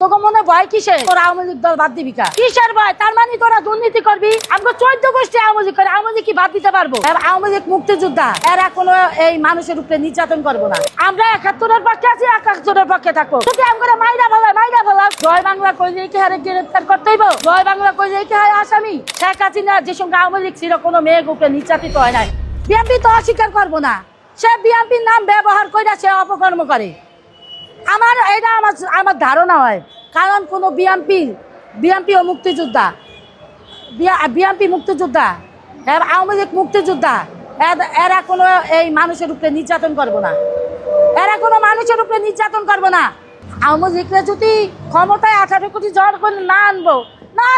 তোকে মনে ভয় কিসে? তোরা আওয়ামী লীগ দল বাদ দিবি কা? কিসের ভয়? তার মানে তোরা দুর্নীতি করবি? আমাকে 14 গোষ্ঠী আওয়ামী লীগ করে, আওয়ামী লীগ কি বাদ দিতে পারবো? আওয়ামী লীগ মুক্তিযোদ্ধা, এরা কোনো এই মানুষের উপরে নির্যাতন করবো না। আমরা 71-এর পক্ষে আছি, 71-এর পক্ষে থাকবো। যদি আমরা মাইরা ফেলা জয় বাংলা কইলে কি হারে গ্রেফতার করতে হইব? জয় বাংলা কইলে কি হয় আসামি? শেখ হাসিনা যে সঙ্গে আওয়ামী লীগ ছিল কোনো মেয়ের উপরে নির্যাতিত হয় নাই। বিএনপি তো অস্বীকার করবো না, সে বিএনপির নাম ব্যবহার করে সে অপকর্ম করে। এটা আমার ধারণা হয়, কারণ কোনো বিএনপি ও মুক্তিযোদ্ধা, বিএনপি মুক্তিযোদ্ধা, আওয়ামী লীগ মুক্তিযোদ্ধা, এরা কোনো এই মানুষের উপরে নির্যাতন করবো না। এরা কোনো মানুষের উপরে নির্যাতন করবো না। আওয়ামী লীগরা যদি ক্ষমতায় 18 কোটি জনগণ না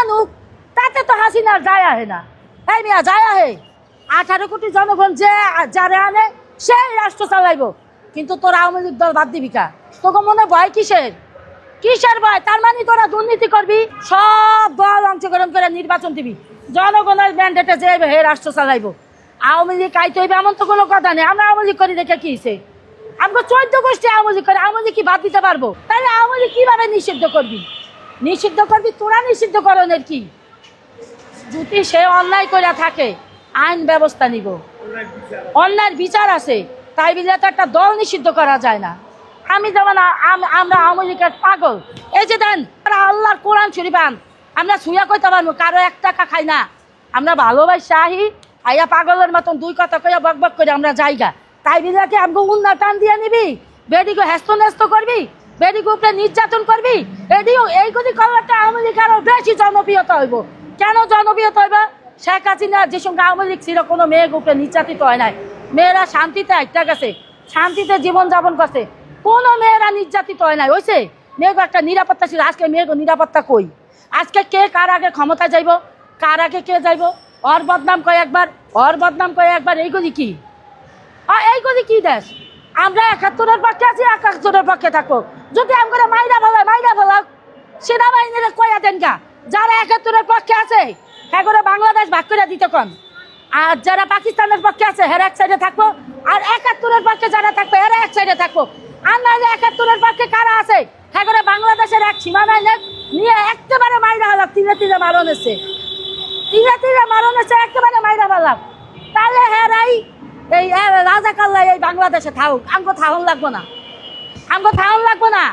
আনুক, তাতে তো হাসিনার যায় আহে না। এই মিয়া যায় আহে, 18 কোটি জনগণ যারা আনে সেই রাষ্ট্র চালাইব। কিন্তু তোরা আওয়ামী লীগ দল বাদ দিবি কা? তোকে মনে ভয় কিসের ভয়? তার মানে তোরা দুর্নীতি করবি, সব দল অংশগ্রহণ করে নির্বাচন দিবি, জনগণের ম্যান্ডেটে যে হে রাষ্ট্র চালাইব। আওয়ামী লীগ আইতে হইবে এমন তো কোনো কথা নেই। আমরা আওয়ামী লীগ করি দেখে কি হয়েছে? আমাকে 14 গোষ্ঠী আওয়ামী লীগ করে, আওয়ামী লীগ কি বাদ দিতে পারবো? তাহলে আওয়ামী লীগ কিভাবে নিষিদ্ধ করবি? তোরা নিষিদ্ধ করণের কি? যদি সে অন্যায় করে থাকে, আইন ব্যবস্থা নিব, অন্যায়ের বিচার আছে। তাই বলে তো একটা দল নিষিদ্ধ করা যায় না। আমি যেমন আমরা আওয়ামী লীগের পাগল, এই যে দেন আল্লাহর কোরআন শরীফ আমরা ছুঁয়া কইতে পারবো, কারো 1 টাকা খাই না। আমরা ভালোবাসি আইয়া পাগলের মতন 2 কথা কইয়া বক করে আমরা জায়গা। তাই বলে কি আমাকে উন্না টান দিয়ে নিবি? বেডিকে হেস্ত করবি? বেডিকে উপরে নির্যাতন করবি? এইগুলি করলে আওয়ামী লীগ আরো বেশি জনপ্রিয়তা হইব। কেন জনপ্রিয়তা হইব? শেখ হাসিনা যে সঙ্গে আওয়ামী লীগ ছিল কোনো মেয়ের উপরে নির্যাতিত হয় নাই। মেয়েরা শান্তিতে একটা গেছে, শান্তিতে জীবনযাপন করছে, কোনো মেয়েরা নির্যাতিত হয় নাই। হয়েছে মেয়েগো একটা নিরাপত্তা ছিল। আজকে মেয়েগো নিরাপত্তা কই? আজকে কে কার আগে ক্ষমতা যাইব, কার আগে কে যাইব, ওর বদনাম কয় একবার, এইগুলি কি দেশ? আমরা 71-এর পক্ষে আছি, 71-এর পক্ষে থাকবো। যদি আমরা মাইরা ফেলা সেনাবাহিনীর কয়া দেন গা, যারা 71-এর পক্ষে আছে হ্যাঁ করে বাংলাদেশ ভাগ করে দিতে কন। আর যারা পাকিস্তানের পক্ষে আছে হেরা এক সাইডে থাকবো, আর 71-এর পক্ষে যারা থাকবে এরা এক সাইডে থাকবো। আর না যে 71-এর পক্ষে কারা আছে হ্যাঁ করে বাংলাদেশের এক সীমানায় নিয়ে একেবারে মাইরা হলাম, তীরে মারণ এসে একেবারে মাইরা ফেলাম। তাহলে হেরাই এই রাজা কাল্লাই এই বাংলাদেশে থাকুক, আমগো থাহন লাগবো না।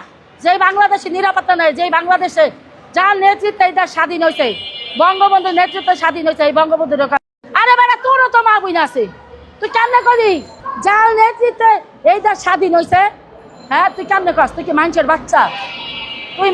যেই বাংলাদেশে নিরাপত্তা নেই, যেই বাংলাদেশে যার নেতৃত্বে এই দেশ স্বাধীন হয়েছে, বঙ্গবন্ধুর নেতৃত্বে স্বাধীন হয়েছে, এই বঙ্গবন্ধুর। আরে বেটা তোরও তো মা বোন আছে, তুই কেমনে করি? যার নেতৃত্বে এই দেশ স্বাধীন হয়েছে, হ্যাঁ তুই কেমনে কস? তুই কি মানুষের বাচ্চা? তুই